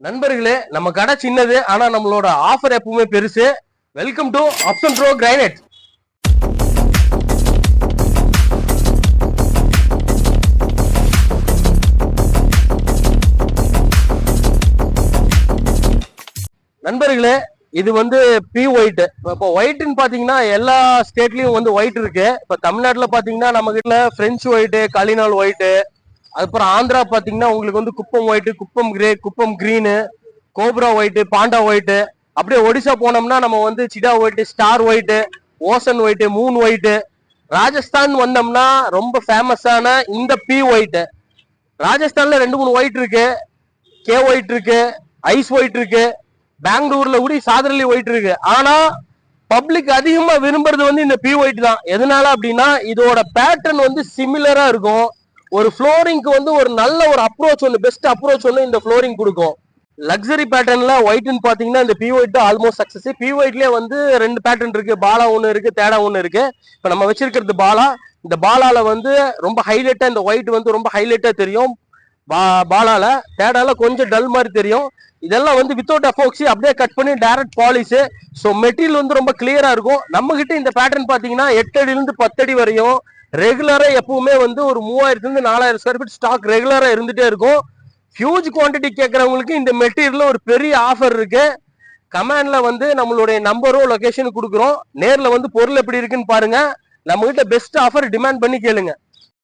நண்பர்களே, நம்ம கடை சின்னது, ஆனா நம்மளோட ஆஃபர் எப்பவுமே பெருசு. Welcome to option bro granite. நண்பர்களே, இது வந்து பி ஒயிட். இப்போ ஒயிட்னு பாத்தீங்கன்னா எல்லா ஸ்டேட்லயும் வந்து ஒயிட் இருக்கு. இப்ப தமிழ்நாட்டுல பாத்தீங்கன்னா நம்ம கிட்ட பிரெஞ்சு ஒயிட், கலினால் ஒயிட், அதுக்கப்புறம் ஆந்திரா பாத்தீங்கன்னா உங்களுக்கு வந்து Kuppam white, Kuppam grey, Kuppam green, cobra white, panda white. அப்படியே ஒடிசா போனோம்னா நம்ம வந்து சிடா white, star white, ocean white, moon white. Rajasthan வந்தோம்னா ரொம்ப ஃபேமஸான இந்த பி ஒயிட். ராஜஸ்தான்ல 2-3 ஒயிட் இருக்கு. கே ஒயிட் இருக்கு, ஐஸ் ஒயிட் இருக்கு, பெங்களூர்ல கூட சாதரலி ஒயிட் இருக்கு. ஆனா பப்ளிக் அதிகமா விரும்புறது வந்து இந்த பி ஒயிட் தான். எதனால அப்படின்னா இதோட பேட்டர்ன் வந்து சிமிலரா இருக்கும். ஒரு ஃப்ளோரிங்க்கு வந்து ஒரு நல்ல ஒரு அப்ரோச் ஒன்று, பெஸ்ட் அப்ரோச் ஒன்று இந்த ஃப்ளோரிங் கொடுக்கும். லக்ஸரி பேட்டர்ன்ல ஒயிட்னு பாத்தீங்கன்னா இந்த B white almost success. B ஒயிட்லயே வந்து 2 பேட்டர்ன் இருக்கு. பாலா ஒன்று இருக்கு, தேடா ஒன்று இருக்கு. இப்ப நம்ம வச்சிருக்கிறது பாலா. இந்த பாலால வந்து ரொம்ப ஹைலைட்டா இந்த ஒயிட் வந்து ரொம்ப ஹைலைட்டா தெரியும். பாலால தேடால கொஞ்சம் டல் மாதிரி தெரியும். இதெல்லாம் வந்து வித்தவுட் அஃபோக்சி அப்படியே கட் பண்ணி டைரக்ட் பாலிஷ். ஸோ மெட்டீரியல் வந்து ரொம்ப கிளியரா இருக்கும். நம்ம கிட்ட இந்த பேட்டர்ன் பாத்தீங்கன்னா 8 அடியிலிருந்து 10 அடி வரையும் ரெகுலரா எப்பவுமே வந்து ஒரு 3000 4000 ஸ்கொயர் ஃபீட் ஸ்டாக் ரெகுலரா இருந்துட்டே இருக்கும். ஹியூஜ் குவான்டிட்டி கேட்கறவங்களுக்கு இந்த மெட்டீரியல் ஒரு பெரிய ஆஃபர் இருக்கு. கமெண்ட்ல வந்து நம்மளுடைய நம்பரும் லொகேஷன் கொடுக்குறோம். நேர்ல வந்து பொருள் எப்படி இருக்குன்னு பாருங்க. நம்ம கிட்ட பெஸ்ட் ஆஃபர் டிமாண்ட் பண்ணி கேளுங்க.